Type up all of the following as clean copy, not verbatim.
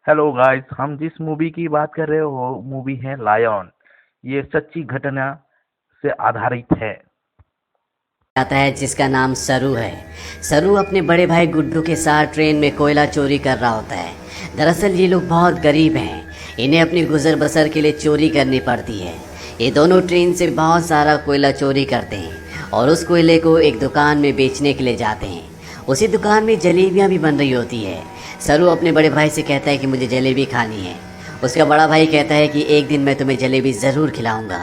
Hello guys, हम जिस movie की बात कर रहे हो मूवी है लायन। ये सच्ची घटना से आधारित है। आता है जिसका नाम सरू है। सरू अपने बड़े भाई गुड्डू के साथ ट्रेन में कोयला चोरी कर रहा होता है। दरअसल ये लोग बहुत गरीब हैं, इन्हें अपनी गुजर बसर के लिए चोरी करनी पड़ती है। ये दोनों ट्रेन से बहुत सारा कोयला चोरी करते हैं और उस कोयले को एक दुकान में बेचने के लिए जाते हैं। उसी दुकान में जलेबियाँ भी बन रही होती है। सरू अपने बड़े भाई से कहता है कि मुझे जलेबी खानी है। उसका बड़ा भाई कहता है कि एक दिन मैं तुम्हें जलेबी ज़रूर खिलाऊंगा।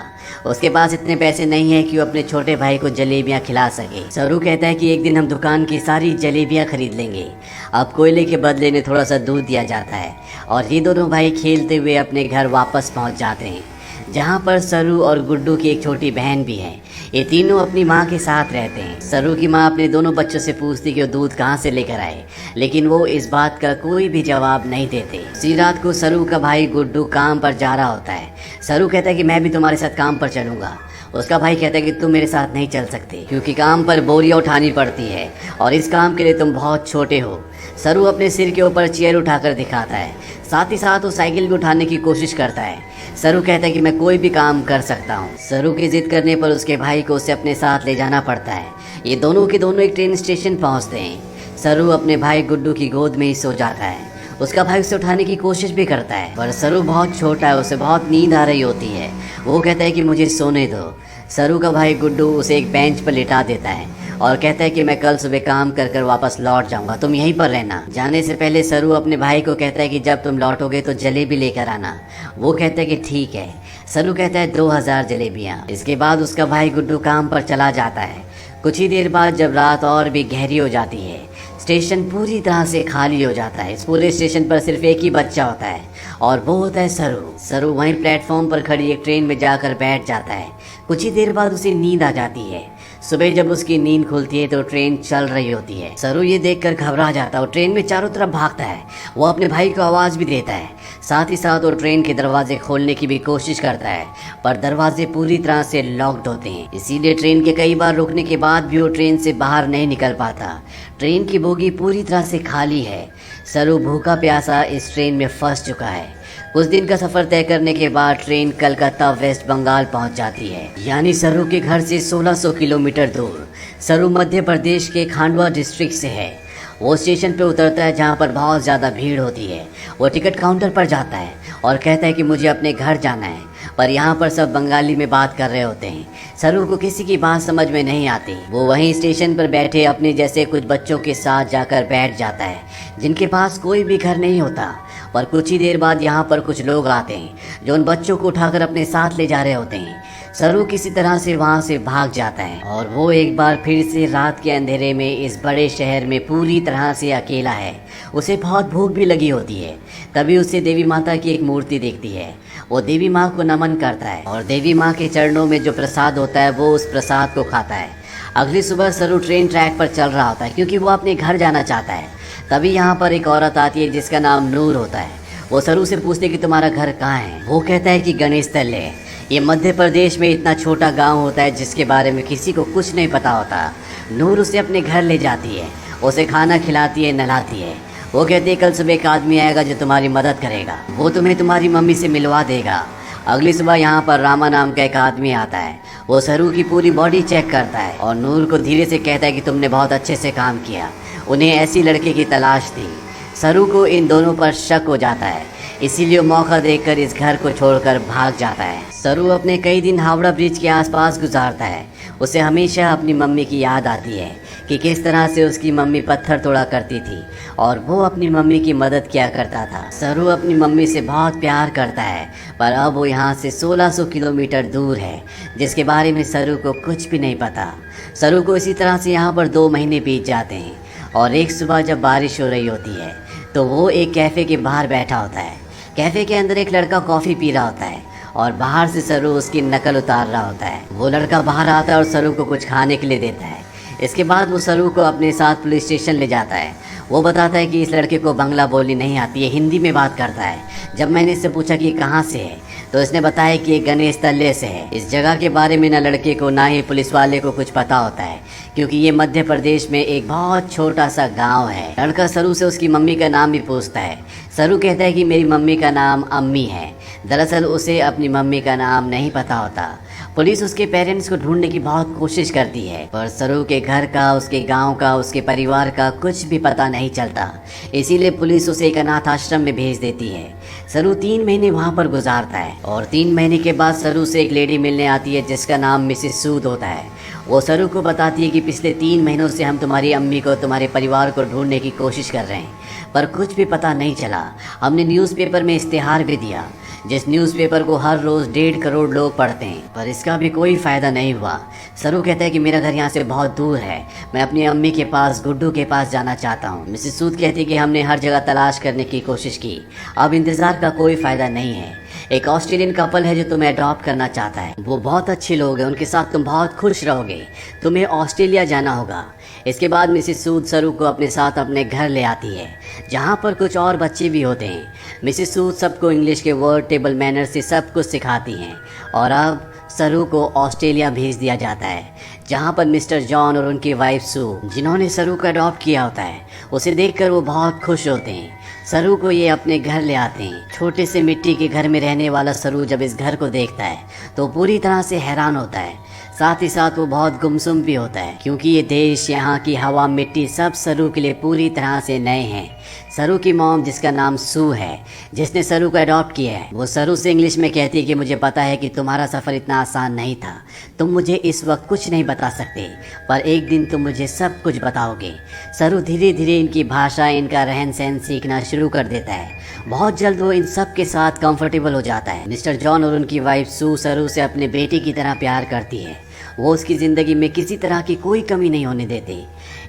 उसके पास इतने पैसे नहीं है कि वो अपने छोटे भाई को जलेबियाँ खिला सके। सरू कहता है कि एक दिन हम दुकान की सारी जलेबियाँ खरीद लेंगे। अब कोयले के बदले में थोड़ा सा दूध दिया जाता है और ये दोनों भाई खेलते हुए अपने घर वापस पहुँच जाते हैं, जहाँ पर सरू और गुड्डू की एक छोटी बहन भी है। ये तीनों अपनी माँ के साथ रहते हैं। सरू की माँ अपने दोनों बच्चों से पूछती कि वो दूध कहाँ से लेकर आए, लेकिन वो इस बात का कोई भी जवाब नहीं देते। उसी रात को सरू का भाई गुड्डू काम पर जा रहा होता है। सरू कहता है कि मैं भी तुम्हारे साथ काम पर चलूँगा। उसका भाई कहता है कि तुम मेरे साथ नहीं चल सकते, क्योंकि काम पर बोरियां उठानी पड़ती है और इस काम के लिए तुम बहुत छोटे हो। सरू अपने सिर के ऊपर चेयर उठाकर दिखाता है, साथ ही साथ वो साइकिल भी उठाने की कोशिश करता है। सरू कहता है कि मैं कोई भी काम कर सकता हूँ। सरू की जिद करने पर उसके भाई को उसे अपने साथ ले जाना पड़ता है। ये दोनों के दोनों एक ट्रेन स्टेशन पहुँचते हैं। सरू अपने भाई गुड्डू की गोद में ही सो जाता है। उसका भाई उसे उठाने की कोशिश भी करता है, पर सरू बहुत छोटा है, उसे बहुत नींद आ रही होती है। वो कहता है कि मुझे सोने दो। सरू का भाई गुड्डू उसे एक बेंच पर लिटा देता है और कहता है कि मैं कल सुबह काम कर कर वापस लौट जाऊंगा, तुम यहीं पर रहना। जाने से पहले सरू अपने भाई को कहता है कि जब तुम लौटोगे तो जलेबी लेकर आना। वो कहता है कि ठीक है। सरू कहता है 2000 जलेबियाँ। इसके बाद उसका भाई गुड्डू काम पर चला जाता है। कुछ ही देर बाद जब रात और भी गहरी हो जाती है, स्टेशन पूरी तरह से खाली हो जाता है। इस पूरे स्टेशन पर सिर्फ एक ही बच्चा होता है और वो होता है सरू। सरू वहीं प्लेटफॉर्म पर खड़ी एक ट्रेन में जाकर बैठ जाता है। कुछ ही देर बाद उसे नींद आ जाती है। सुबह जब उसकी नींद खुलती है तो ट्रेन चल रही होती है। सरू ये देखकर घबरा जाता है और ट्रेन में चारों तरफ भागता है। वो अपने भाई को आवाज़ भी देता है, साथ ही साथ वो ट्रेन के दरवाजे खोलने की भी कोशिश करता है, पर दरवाजे पूरी तरह से लॉक्ड होते हैं। इसीलिए ट्रेन के कई बार रुकने के बाद भी वो ट्रेन से बाहर नहीं निकल पाता। ट्रेन की बोगी पूरी तरह से खाली है। सरू भूखा प्यासा इस ट्रेन में फंस चुका है। कुछ दिन का सफर तय करने के बाद ट्रेन कलकत्ता वेस्ट बंगाल पहुंच जाती है, यानी सरू के घर से 1600 किलोमीटर दूर। सरू मध्य प्रदेश के खांडवा डिस्ट्रिक्ट से है। वो स्टेशन पे उतरता है जहाँ पर बहुत ज़्यादा भीड़ होती है। वो टिकट काउंटर पर जाता है और कहता है कि मुझे अपने घर जाना है, पर यहाँ पर सब बंगाली में बात कर रहे होते हैं। सरू को किसी की बात समझ में नहीं आती। वो वहीं स्टेशन पर बैठे अपने जैसे कुछ बच्चों के साथ जाकर बैठ जाता है, जिनके पास कोई भी घर नहीं होता। पर कुछ ही देर बाद यहाँ पर कुछ लोग आते हैं जो उन बच्चों को उठाकर अपने साथ ले जा रहे होते हैं। सरू किसी तरह से वहाँ से भाग जाता है और वो एक बार फिर से रात के अंधेरे में इस बड़े शहर में पूरी तरह से अकेला है। उसे बहुत भूख भी लगी होती है। तभी उसे देवी माता की एक मूर्ति दिखती है। वो देवी माँ को नमन करता है और देवी माँ के चरणों में जो प्रसाद होता है वो उस प्रसाद को खाता है। अगली सुबह सरू ट्रेन ट्रैक पर चल रहा होता है क्योंकि वो अपने घर जाना चाहता है। तभी यहाँ पर एक औरत आती है जिसका नाम नूर होता है। वो सरू से पूछते कि तुम्हारा घर कहाँ है। वो कहता है कि गणेश तल है। ये मध्य प्रदेश में इतना छोटा गांव होता है जिसके बारे में किसी को कुछ नहीं पता होता। नूर उसे अपने घर ले जाती है, उसे खाना खिलाती है, नहलाती है। वो कहती है कल सुबह एक आदमी आएगा जो तुम्हारी मदद करेगा, वो तुम्हें तुम्हारी मम्मी से मिलवा देगा। अगली सुबह यहाँ पर रामा नाम का एक आदमी आता है। वो सरू की पूरी बॉडी चेक करता है और नूर को धीरे से कहता है कि तुमने बहुत अच्छे से काम किया। उन्हें ऐसी लड़के की तलाश थी। सरू को इन दोनों पर शक हो जाता है, इसीलिए मौका देखकर इस घर को छोड़कर भाग जाता है। सरू अपने कई दिन हावड़ा ब्रिज के आसपास गुजारता है। उसे हमेशा अपनी मम्मी की याद आती है कि किस तरह से उसकी मम्मी पत्थर तोड़ा करती थी और वो अपनी मम्मी की मदद किया करता था। सरू अपनी मम्मी से बहुत प्यार करता है, पर अब वो यहाँ से 1600 किलोमीटर दूर है, जिसके बारे में सरू को कुछ भी नहीं पता। सरू को इसी तरह से यहाँ पर 2 महीने बीत जाते हैं और एक सुबह जब बारिश हो रही होती है तो वो एक कैफ़े के बाहर बैठा होता है। कैफ़े के अंदर एक लड़का कॉफ़ी पी रहा होता है और बाहर से सरू उसकी नकल उतार रहा होता है। वो लड़का बाहर आता है और सरू को कुछ खाने के लिए देता है। इसके बाद वो सरू को अपने साथ पुलिस स्टेशन ले जाता है। वो बताता है कि इस लड़के को बंगला बोलनी नहीं आती है, हिंदी में बात करता है। जब मैंने इससे पूछा कि ये कहाँ से है तो इसने बताया कि ये गणेश तल्ले से है। इस जगह के बारे में ना लड़के को ना ही पुलिस वाले को कुछ पता होता है, क्योंकि ये मध्य प्रदेश में एक बहुत छोटा सा गांव है। लड़का सरू से उसकी मम्मी का नाम भी पूछता है। सरू कहता है कि मेरी मम्मी का नाम अम्मी है। दरअसल उसे अपनी मम्मी का नाम नहीं पता होता। पुलिस उसके पेरेंट्स को ढूंढने की बहुत कोशिश करती है, पर सरू के घर का, उसके गांव का, उसके परिवार का कुछ भी पता नहीं चलता। इसीलिए पुलिस उसे एक अनाथ आश्रम में भेज देती है। सरू 3 महीने वहां पर गुजारता है और 3 महीने के बाद सरू से एक लेडी मिलने आती है जिसका नाम मिसेस सूद होता है। वो सरू को बताती है कि पिछले 3 महीनों से हम तुम्हारी अम्मी को, तुम्हारे परिवार को ढूंढने की कोशिश कर रहे हैं, पर कुछ भी पता नहीं चला। हमने न्यूज़पेपर में इश्तिहार भी दिया, जिस न्यूज़पेपर को हर रोज़ 1.5 करोड़ लोग पढ़ते हैं, पर इसका भी कोई फ़ायदा नहीं हुआ। सरू कहता है कि मेरा घर यहाँ से बहुत दूर है, मैं अपनी अम्मी के पास, गुड्डू के पास जाना चाहता हूँ। मिसेस सूद कहती है कि हमने हर जगह तलाश करने की कोशिश की, अब इंतज़ार का कोई फ़ायदा नहीं है। एक ऑस्ट्रेलियन कपल है जो तुम्हें अडॉप्ट करना चाहता है, वो बहुत अच्छे लोग हैं, उनके साथ तुम बहुत खुश रहोगे, तुम्हें ऑस्ट्रेलिया जाना होगा। इसके बाद मिसेस सूद सरू को अपने साथ अपने घर ले आती है, जहाँ पर कुछ और बच्चे भी होते हैं। मिसेस सूद सबको इंग्लिश के वर्ड, टेबल मैनर से सब कुछ सिखाती हैं और अब सरू को ऑस्ट्रेलिया भेज दिया जाता है, जहाँ पर मिस्टर जॉन और उनकी वाइफ सू, जिन्होंने सरू को अडॉप्ट किया होता है, उसे देखकर वो बहुत खुश होते हैं। सरू को ये अपने घर ले आते हैं। छोटे से मिट्टी के घर में रहने वाला सरू जब इस घर को देखता है तो पूरी तरह से हैरान होता है। साथ ही साथ वो बहुत गुमसुम भी होता है, क्योंकि ये देश, यहाँ की हवा, मिट्टी सब सरू के लिए पूरी तरह से नए हैं। सरू की मॉम, जिसका नाम सू है, जिसने सरू को अडॉप्ट किया है, वो सरू से इंग्लिश में कहती है कि मुझे पता है कि तुम्हारा सफ़र इतना आसान नहीं था, तुम मुझे इस वक्त कुछ नहीं बता सकते, पर एक दिन तुम मुझे सब कुछ बताओगे। सरू धीरे धीरे इनकी भाषा, इनका रहन सहन सीखना शुरू कर देता है। बहुत जल्द वो इन सब के साथ कंफर्टेबल हो जाता है। मिस्टर जॉन और उनकी वाइफ सू सरू से अपने बेटे की तरह प्यार करती है। वो उसकी ज़िंदगी में किसी तरह की कोई कमी नहीं होने देते।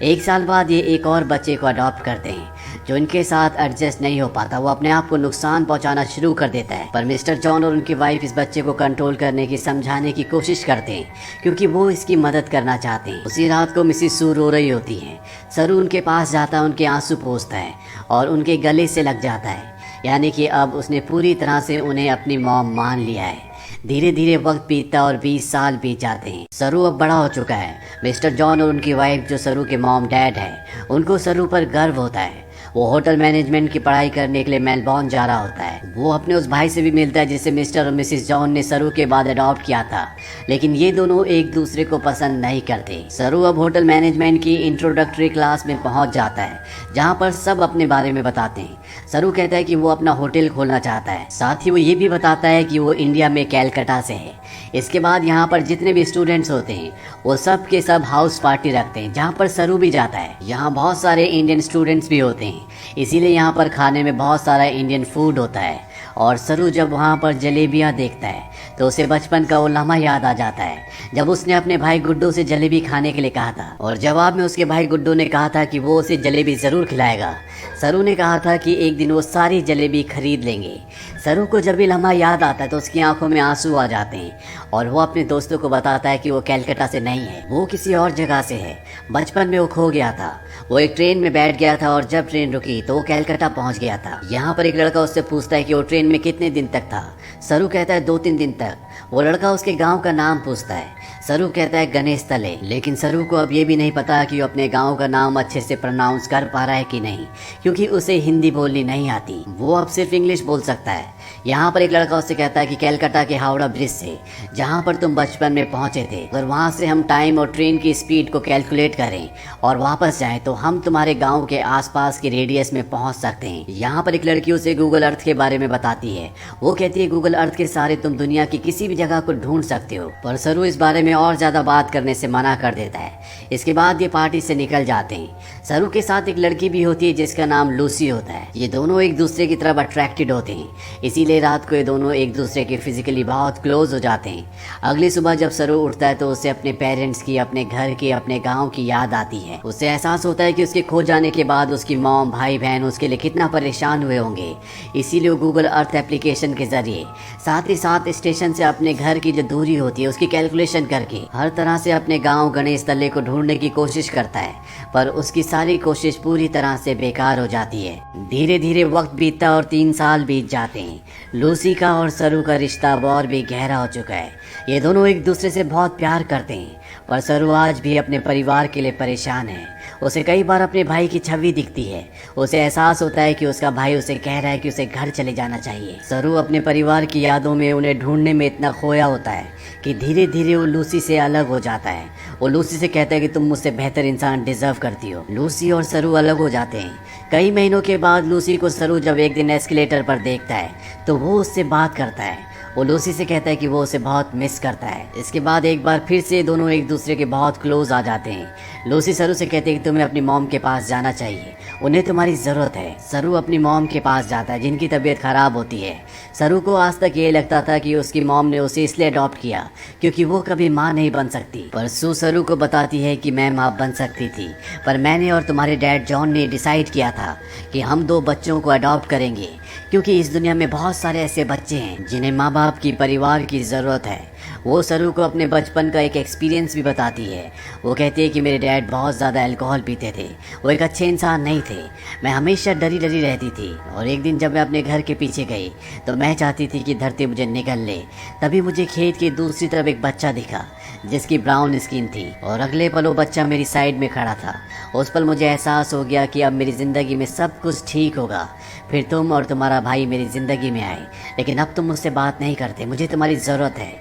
1 साल बाद ये एक और बच्चे को अडॉप्ट करते हैं, जो इनके साथ एडजस्ट नहीं हो पाता। वो अपने आप को नुकसान पहुंचाना शुरू कर देता है, पर मिस्टर जॉन और उनकी वाइफ इस बच्चे को कंट्रोल करने की, समझाने की कोशिश करते हैं, क्योंकि वो इसकी मदद करना चाहते हैं। उसी रात को मिसेस सू रो रही होती है। सरू उनके पास जाता है, उनके आंसू पोंछता है और उनके गले से लग जाता है, यानी कि अब उसने पूरी तरह से उन्हें अपनी मॉम मान लिया है। धीरे धीरे वक्त बीतता और 20 साल बीत जाते हैं। सरू अब बड़ा हो चुका है। मिस्टर जॉन और उनकी वाइफ, जो सरू के मॉम डैड है, उनको सरू पर गर्व होता है। वो होटल मैनेजमेंट की पढ़ाई करने के लिए मेलबॉर्न जा रहा होता है। वो अपने उस भाई से भी मिलता है जिसे मिस्टर और मिसेस जॉन ने सरू के बाद अडॉप्ट किया था, लेकिन ये दोनों एक दूसरे को पसंद नहीं करते। सरू अब होटल मैनेजमेंट की इंट्रोडक्टरी क्लास में पहुंच जाता है, जहां पर सब अपने बारे में बताते हैं। सरू कहता है कि वो अपना होटल खोलना चाहता है, साथ ही वो ये भी बताता है कि वो इंडिया में कैलकाटा से है। इसके बाद यहाँ पर जितने भी स्टूडेंट्स होते हैं वो सब के सब हाउस पार्टी रखते हैं, जहाँ पर सरू भी जाता है। यहाँ बहुत सारे इंडियन स्टूडेंट्स भी होते हैं, इसीलिए यहाँ पर खाने में बहुत सारा इंडियन फूड होता है। और सरू जब वहाँ पर जलेबियाँ देखता है तो उसे बचपन का वो लम्हा याद आ जाता है, जब उसने अपने भाई गुड्डू से जलेबी खाने के लिए कहा था और जवाब में उसके भाई गुड्डू ने कहा था कि वो उसे जलेबी ज़रूर खिलाएगा। सरू ने कहा था कि एक दिन वो सारी जलेबी खरीद लेंगे। सरू को जब भी लम्हा याद आता है तो उसकी आंखों में आंसू आ जाते हैं और वो अपने दोस्तों को बताता है कि वो कैलकाटा से नहीं है, वो किसी और जगह से है। बचपन में वो खो गया था, वो एक ट्रेन में बैठ गया था और जब ट्रेन रुकी तो वो कैलकाटा पहुंच गया था। यहाँ पर एक लड़का उससे पूछता है कि वो ट्रेन में कितने दिन तक था। सरू कहता है 2-3 दिन तक। वो लड़का उसके गांव का नाम पूछता है। सरू कहता है गणेश तले, लेकिन सरू को अब ये भी नहीं पता कि वो अपने गांव का नाम अच्छे से प्रोनाउंस कर पा रहा है कि नहीं, क्योंकि उसे हिंदी बोलनी नहीं आती, वो अब सिर्फ इंग्लिश बोल सकता है। यहाँ पर एक लड़का उससे कहता है कि कैलकाटा के हावड़ा ब्रिज से, जहाँ पर तुम बचपन में पहुँचे थे, अगर वहाँ से हम टाइम और ट्रेन की स्पीड को कैलकुलेट करें और वापस जाएं तो हम तुम्हारे गांव के आसपास के रेडियस में पहुँच सकते हैं। यहाँ पर एक लड़की उसे गूगल अर्थ के बारे में बताती है। वो कहती है गूगल अर्थ के सहारे तुम दुनिया की किसी भी जगह को ढूंढ सकते हो, पर सरू इस बारे में और ज़्यादा बात करने से मना कर देता है। इसके बाद ये पार्टी से निकल जाते हैं। सरू के साथ एक लड़की भी होती है जिसका नाम लूसी होता है। ये दोनों एक दूसरे की तरफ अट्रैक्टेड होते हैं, इसीलिए रात को ये दोनों एक दूसरे के फिजिकली बहुत क्लोज हो जाते हैं। अगली सुबह जब सरू उठता है तो उसे अपने पेरेंट्स की, अपने घर की, अपने गांव की याद आती है। उसे एहसास होता है कि उसके खो जाने के बाद उसकी मॉम, भाई बहन उसके लिए कितना परेशान हुए होंगे। इसीलिए वो गूगल अर्थ एप्लीकेशन के ज़रिए साथ ही साथ स्टेशन से अपने घर की जो दूरी होती है उसकी कैलकुलेशन करके हर तरह से अपने गांव गणेश तल्ले को ढूंढने की कोशिश करता है, पर उसकी सारी कोशिश पूरी तरह से बेकार हो जाती है। धीरे धीरे वक्त बीतता और 3 साल बीत जाते हैं। लूसी का और सरू का रिश्ता और भी गहरा हो चुका है। ये दोनों एक दूसरे से बहुत प्यार करते हैं, पर सरू आज भी अपने परिवार के लिए परेशान है। उसे कई बार अपने भाई की छवि दिखती है। उसे एहसास होता है कि उसका भाई उसे कह रहा है कि उसे घर चले जाना चाहिए। सरू अपने परिवार की यादों में उन्हें ढूंढने में इतना खोया होता है कि धीरे धीरे वो लूसी से अलग हो जाता है। वो लूसी से कहता है कि तुम मुझसे बेहतर इंसान डिजर्व करती हो। लूसी और सरू अलग हो जाते हैं। कई महीनों के बाद लूसी को सरू जब एक दिन एस्केलेटर पर देखता है तो वो उससे बात करता है। वो लूसी से कहता है कि वो उसे बहुत मिस करता है। इसके बाद एक बार फिर से दोनों एक दूसरे के बहुत क्लोज आ जाते हैं। लूसी सरू से कहती है कि तुम्हें अपनी मॉम के पास जाना चाहिए, उन्हें तुम्हारी ज़रूरत है। सरू अपनी मॉम के पास जाता है जिनकी तबीयत ख़राब होती है। सरू को आज तक ये लगता था कि उसकी मॉम ने उसे इसलिए अडॉप्ट किया क्योंकि वो कभी माँ नहीं बन सकती, पर सू सरू को बताती है कि मैं माँ बन सकती थी, पर मैंने और तुम्हारे डैड जॉन ने डिसाइड किया था कि हम 2 बच्चों को अडॉप्ट करेंगे, क्योंकि इस दुनिया में बहुत सारे ऐसे बच्चे हैं जिन्हें माँ बाप की, परिवार की ज़रूरत है। वो सरू को अपने बचपन का एक एक्सपीरियंस भी बताती है। वो कहती है कि मेरे डैड बहुत ज़्यादा अल्कोहल पीते थे, वो एक अच्छे इंसान नहीं थे। मैं हमेशा डरी डरी रहती थी, और एक दिन जब मैं अपने घर के पीछे गई तो मैं चाहती थी कि धरती मुझे निगल ले। तभी मुझे खेत की दूसरी तरफ एक बच्चा दिखा जिसकी ब्राउन स्किन थी, और अगले पल वो बच्चा मेरी साइड में खड़ा था। उस पल मुझे एहसास हो गया कि अब मेरी ज़िंदगी में सब कुछ ठीक होगा। फिर तुम और तुम्हारा भाई मेरी ज़िंदगी में आए, लेकिन अब तुम मुझसे बात नहीं करते, मुझे तुम्हारी ज़रूरत है।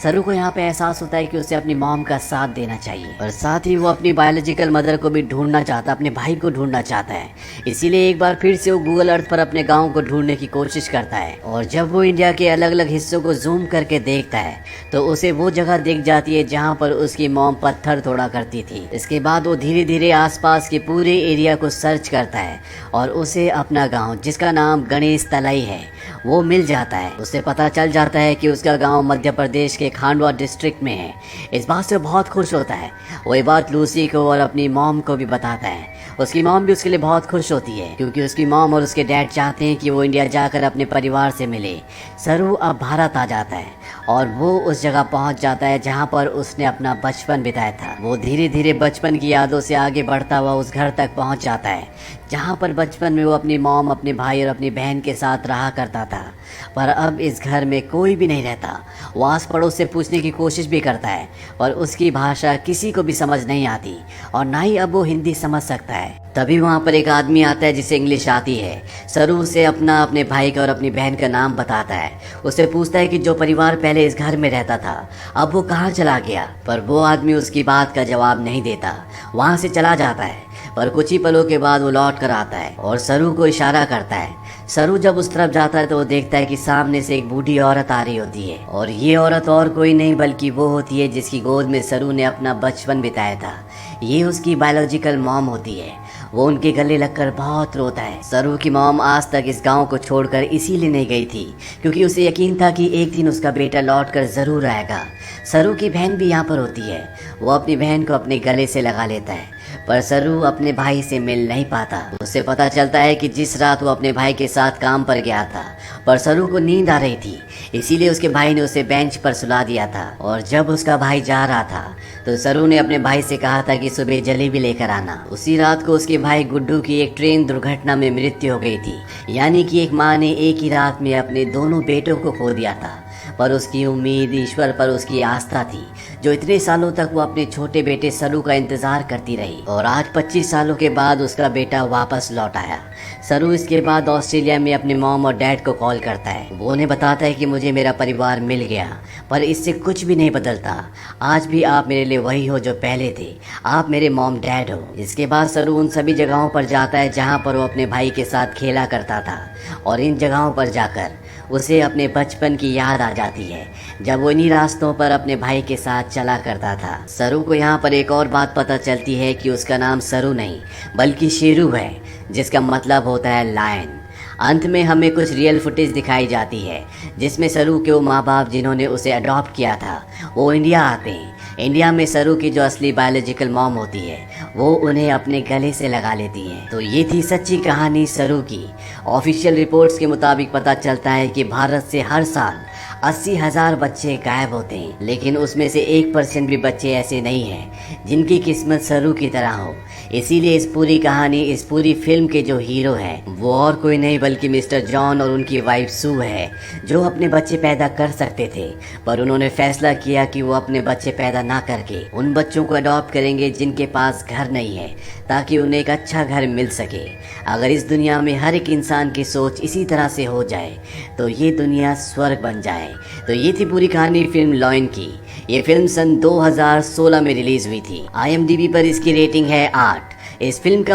सरू को यहाँ पे एहसास होता है कि उसे अपनी मॉम का साथ देना चाहिए, और साथ ही वो अपनी बायोलॉजिकल मदर को भी ढूंढना चाहता, अपने भाई को ढूंढना चाहता है। इसीलिए एक बार फिर से वो गूगल अर्थ पर अपने गाँव को ढूंढने की कोशिश करता है, और जब वो इंडिया के अलग अलग हिस्सों को जूम करके देखता है तो उसे वो जगह दिख जाती है जहाँ पर उसकी मॉम पत्थर तोड़ा करती थी। इसके बाद वो धीरे धीरे आसपास के पूरे एरिया को सर्च करता है और उसे अपना गाँव, जिसका नाम गणेश तलाई है, वो मिल जाता है। उसे पता चल जाता है कि उसका गांव मध्य प्रदेश के खांडवा डिस्ट्रिक्ट में है। इस बात से बहुत खुश होता है। वो ये बात लूसी को और अपनी मॉम को भी बताता है। उसकी मॉम भी उसके लिए बहुत खुश होती है, क्योंकि उसकी मॉम और उसके डैड चाहते हैं कि वो इंडिया जाकर अपने परिवार से मिले। सरू अब भारत आ जाता है और वो उस जगह पहुंच जाता है जहां पर उसने अपना बचपन बिताया था। वो धीरे धीरे बचपन की यादों से आगे बढ़ता हुआ उस घर तक पहुंच जाता है जहां पर बचपन में वो अपनी मॉम, अपने भाई और अपनी बहन के साथ रहा करता था। पर अब इस घर में कोई भी नहीं रहता। वो आस पड़ोस से पूछने की कोशिश भी करता है, पर उसकी भाषा किसी को भी समझ नहीं आती, और ना ही अब वो हिंदी समझ सकता है। तभी वहाँ पर एक आदमी आता है जिसे इंग्लिश आती है। सरू उसे अपने भाई का और अपनी बहन का नाम बताता है। उससे पूछता है कि जो परिवार पहले इस घर में रहता था अब वो कहाँ चला गया, पर वो आदमी उसकी बात का जवाब नहीं देता, वहाँ से चला जाता है। पर कुछ ही पलों के बाद वो लौट कर आता है और सरू को इशारा करता है। सरू जब उस तरफ जाता है तो वो देखता है कि सामने से एक बूढ़ी औरत आ रही होती है, और ये औरत और कोई नहीं बल्कि वो होती है जिसकी गोद में सरू ने अपना बचपन बिताया था। ये उसकी बायोलॉजिकल मॉम होती है। वो उनके गले लगकर बहुत रोता है। सरू की मॉम आज तक इस गांव को छोड़कर इसीलिए नहीं गई थी क्योंकि उसे यकीन था कि एक दिन उसका बेटा लौटकर जरूर आएगा। सरू की बहन भी यहाँ पर होती है। वो अपनी बहन को अपने गले से लगा लेता है, पर सरू अपने भाई से मिल नहीं पाता। उसे पता चलता है कि जिस रात वो अपने भाई के साथ काम पर गया था, पर सरू को नींद आ रही थी, इसीलिए उसके भाई ने उसे बेंच पर सुला दिया था। और जब उसका भाई जा रहा था तो सरू ने अपने भाई से कहा था कि सुबह जलेबी लेकर आना। उसी रात को उसके भाई गुड्डू की एक ट्रेन दुर्घटना में मृत्यु हो गई थी, यानी कि एक माँ ने एक ही रात में अपने दोनों बेटों को खो दिया था। पर उसकी उम्मीद ईश्वर पर उसकी आस्था थी, जो इतने सालों तक वो अपने छोटे बेटे सरू का इंतजार करती रही, और आज 25 सालों के बाद उसका बेटा वापस लौट आया। सरू इसके बाद ऑस्ट्रेलिया में अपने मॉम और डैड को कॉल करता है। वो उन्हें बताता है कि मुझे मेरा परिवार मिल गया, पर इससे कुछ भी नहीं बदलता। आज भी आप मेरे लिए वही हो जो पहले थे, आप मेरे मॉम डैड हो। इसके बाद सरू उन सभी जगहों पर जाता है जहाँ पर वो अपने भाई के साथ खेला करता था, और इन जगहों पर जाकर उसे अपने बचपन की याद आ जाती है जब वो इन्हीं रास्तों पर अपने भाई के साथ चला करता था। सरू को यहाँ पर एक और बात पता चलती है कि उसका नाम सरू नहीं बल्कि शेरू है, जिसका मतलब होता है लायन। अंत में हमें कुछ रियल फुटेज दिखाई जाती है जिसमें सरू के वो माँ बाप जिन्होंने उसे अडॉप्ट किया था वो इंडिया आते हैं। इंडिया में सरू की जो असली बायोलॉजिकल मॉम होती है वो उन्हें अपने गले से लगा लेती हैं। तो ये थी सच्ची कहानी सरू की। ऑफिशियल रिपोर्ट्स के मुताबिक पता चलता है कि भारत से हर साल 80,000 बच्चे गायब होते हैं, लेकिन उसमें से 1% भी बच्चे ऐसे नहीं हैं जिनकी किस्मत सरू की तरह हो। इसीलिए इस पूरी कहानी, इस पूरी फिल्म के जो हीरो हैं वो और कोई नहीं बल्कि मिस्टर जॉन और उनकी वाइफ सू है, जो अपने बच्चे पैदा कर सकते थे, पर उन्होंने फैसला किया कि वो अपने बच्चे पैदा ना करके उन बच्चों को अडॉप्ट करेंगे जिनके पास घर नहीं है, ताकि उन्हें एक अच्छा घर मिल सके। अगर इस दुनिया में हर एक इंसान की सोच इसी तरह से हो जाए तो ये दुनिया स्वर्ग बन जाए। तो ये थी पूरी कहानी फिल्म लायन की। ये फिल्म सन 2016 में रिलीज हुई थी। IMDb पर इसकी रेटिंग है 8। इस फिल्म का